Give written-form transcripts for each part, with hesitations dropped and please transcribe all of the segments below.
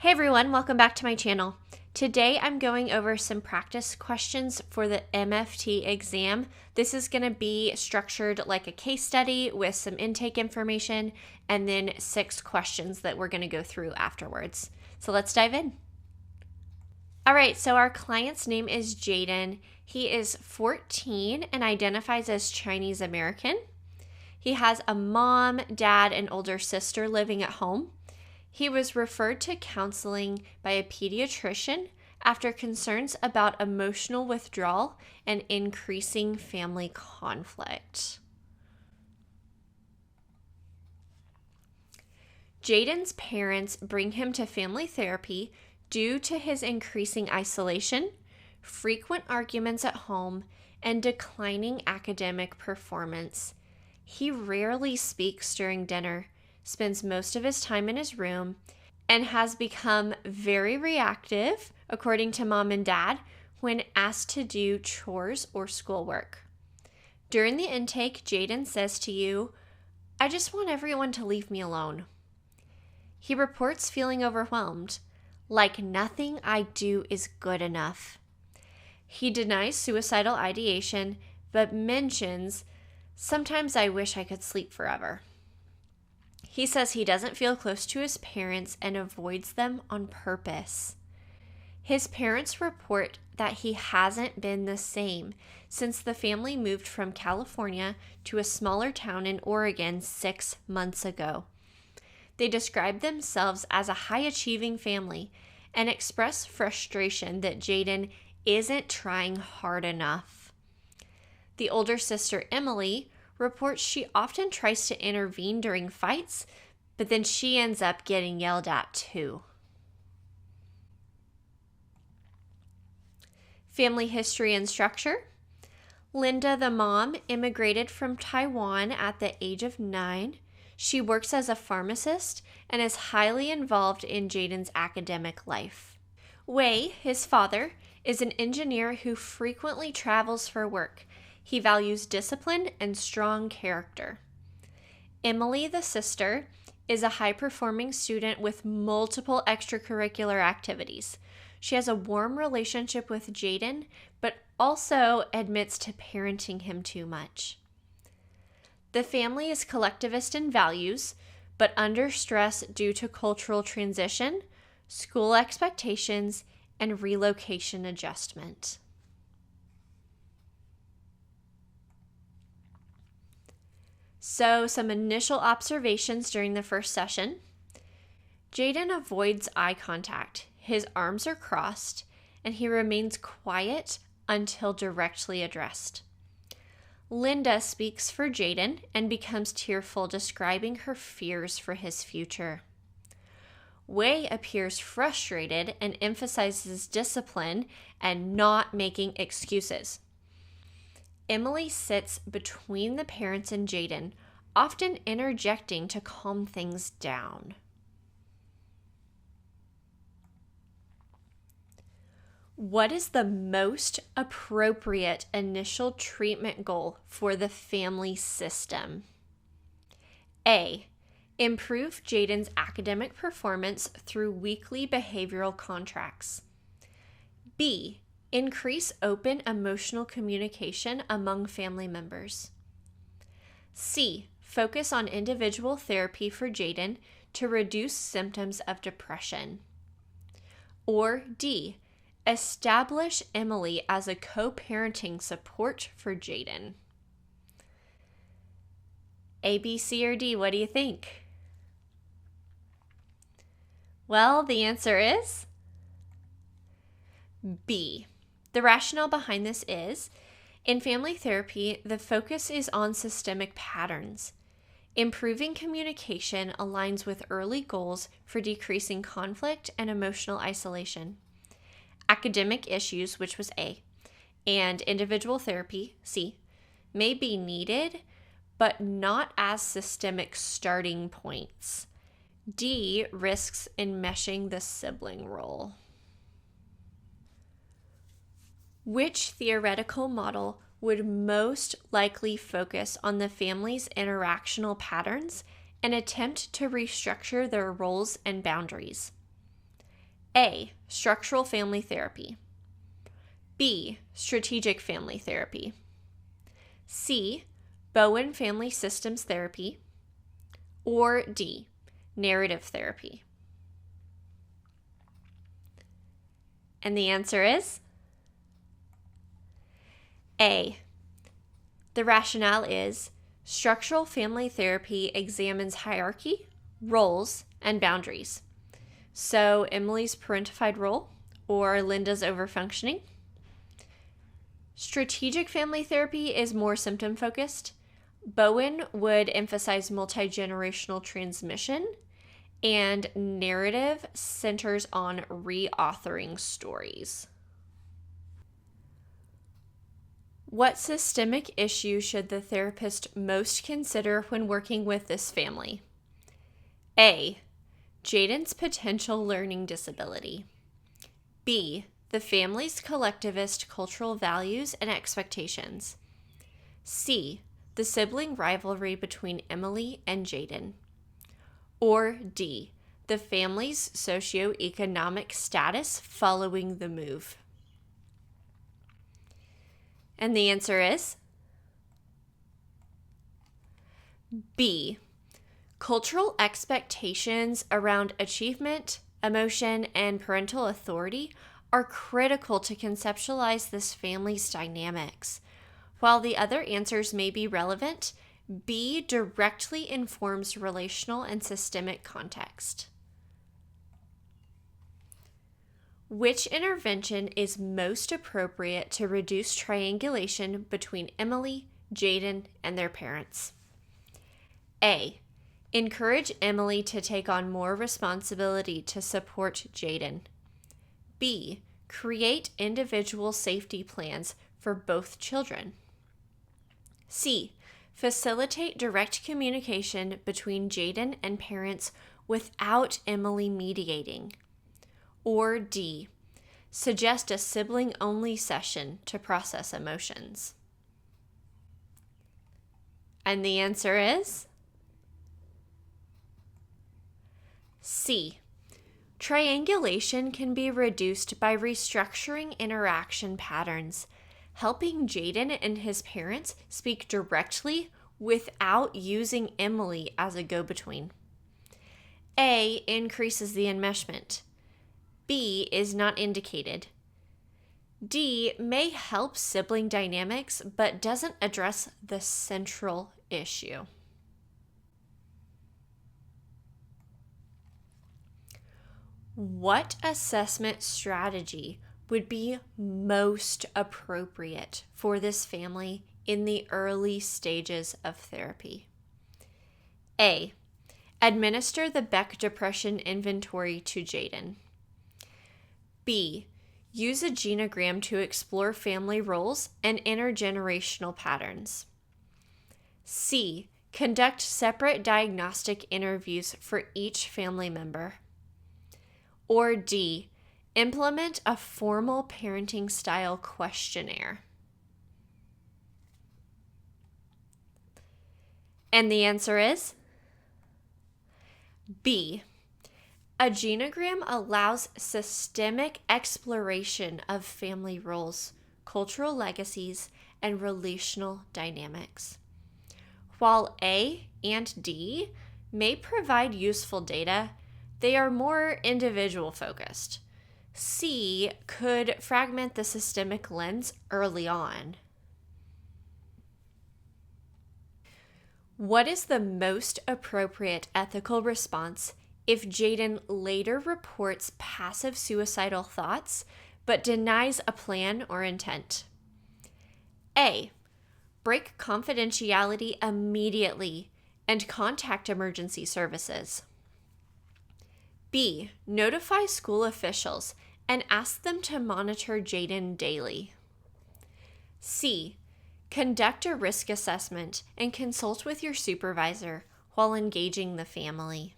Hey everyone, welcome back to my channel. Today I'm going over some practice questions for the MFT exam. This is going to be structured like a case study with some intake information and then 6 questions that we're going to go through afterwards. So let's dive in. All right, so our client's name is Jaden. He is 14 and identifies as Chinese American. He has a mom, dad, and older sister living at home. He was referred to counseling by a pediatrician after concerns about emotional withdrawal and increasing family conflict. Jaden's parents bring him to family therapy due to his increasing isolation, frequent arguments at home, and declining academic performance. He rarely speaks during dinner, spends most of his time in his room, and has become very reactive, according to mom and dad, when asked to do chores or schoolwork. During the intake, Jaden says to you, "I just want everyone to leave me alone." He reports feeling overwhelmed, like nothing I do is good enough. He denies suicidal ideation, but mentions, "Sometimes I wish I could sleep forever." He says he doesn't feel close to his parents and avoids them on purpose. His parents report that he hasn't been the same since the family moved from California to a smaller town in Oregon 6 months ago. They describe themselves as a high-achieving family and express frustration that Jaden isn't trying hard enough. The older sister, Emily, reports she often tries to intervene during fights, but then she ends up getting yelled at too. Family history and structure. Linda, the mom, immigrated from Taiwan at the age of 9. She works as a pharmacist and is highly involved in Jaden's academic life. Wei, his father, is an engineer who frequently travels for work. He values discipline and strong character. Emily, the sister, is a high-performing student with multiple extracurricular activities. She has a warm relationship with Jaden, but also admits to parenting him too much. The family is collectivist in values, but under stress due to cultural transition, school expectations, and relocation adjustment. So, some initial observations during the first session. Jaden avoids eye contact. His arms are crossed, and he remains quiet until directly addressed. Linda speaks for Jaden and becomes tearful, describing her fears for his future. Wei appears frustrated and emphasizes discipline and not making excuses. Emily sits between the parents and Jaden, often interjecting to calm things down. What is the most appropriate initial treatment goal for the family system? A. Improve Jaden's academic performance through weekly behavioral contracts. B. Increase open emotional communication among family members. C. Focus on individual therapy for Jaden to reduce symptoms of depression. Or D. Establish Emily as a co-parenting support for Jaden. A, B, C, or D, what do you think? Well, the answer is B. The rationale behind this is, in family therapy, the focus is on systemic patterns. Improving communication aligns with early goals for decreasing conflict and emotional isolation. Academic issues, which was A, and individual therapy, C, may be needed, but not as systemic starting points. D, risks enmeshing the sibling role. Which theoretical model would most likely focus on the family's interactional patterns and attempt to restructure their roles and boundaries? A. Structural family therapy. B. Strategic family therapy. C. Bowen family systems therapy. Or D. Narrative therapy. And the answer is A. The rationale is structural family therapy examines hierarchy, roles, and boundaries. So Emily's parentified role or Linda's overfunctioning. Strategic family therapy is more symptom focused. Bowen would emphasize multi-generational transmission, and narrative centers on reauthoring stories. What systemic issue should the therapist most consider when working with this family? A. Jaden's potential learning disability. B. The family's collectivist cultural values and expectations. C. The sibling rivalry between Emily and Jaden. Or D. The family's socioeconomic status following the move. And the answer is B. Cultural expectations around achievement, emotion, and parental authority are critical to conceptualize this family's dynamics. While the other answers may be relevant, B directly informs relational and systemic context. Which intervention is most appropriate to reduce triangulation between Emily, Jaden, and their parents? A. Encourage Emily to take on more responsibility to support Jaden. B. Create individual safety plans for both children. C. Facilitate direct communication between Jaden and parents without Emily mediating. Or D. Suggest a sibling-only session to process emotions. And the answer is C. Triangulation can be reduced by restructuring interaction patterns, helping Jaden and his parents speak directly without using Emily as a go-between. A increases the enmeshment. B is not indicated. D may help sibling dynamics but doesn't address the central issue. What assessment strategy would be most appropriate for this family in the early stages of therapy? A. Administer the Beck Depression Inventory to Jaden. B. Use a genogram to explore family roles and intergenerational patterns. C. Conduct separate diagnostic interviews for each family member. Or D. Implement a formal parenting style questionnaire. And the answer is B. A genogram allows systemic exploration of family roles, cultural legacies, and relational dynamics. While A and D may provide useful data, they are more individual focused. C could fragment the systemic lens early on. What is the most appropriate ethical response if Jaden later reports passive suicidal thoughts but denies a plan or intent? A. Break confidentiality immediately and contact emergency services. B. Notify school officials and ask them to monitor Jaden daily. C. Conduct a risk assessment and consult with your supervisor while engaging the family.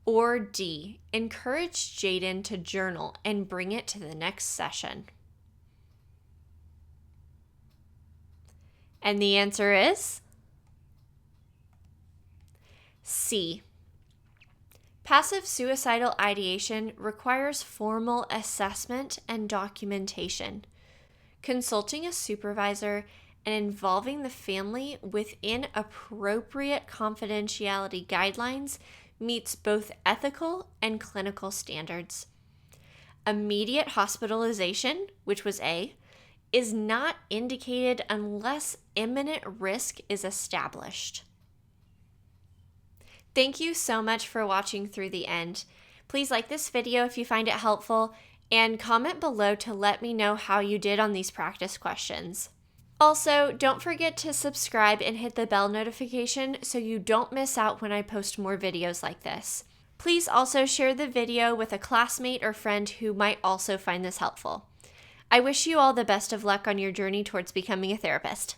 Or D. Encourage Jaden to journal and bring it to the next session. And the answer is C. Passive suicidal ideation requires formal assessment and documentation. Consulting a supervisor and involving the family within appropriate confidentiality guidelines meets both ethical and clinical standards. Immediate hospitalization, which was A, is not indicated unless imminent risk is established. Thank you so much for watching through the end. Please like this video if you find it helpful, and comment below to let me know how you did on these practice questions. Also, don't forget to subscribe and hit the bell notification so you don't miss out when I post more videos like this. Please also share the video with a classmate or friend who might also find this helpful. I wish you all the best of luck on your journey towards becoming a therapist.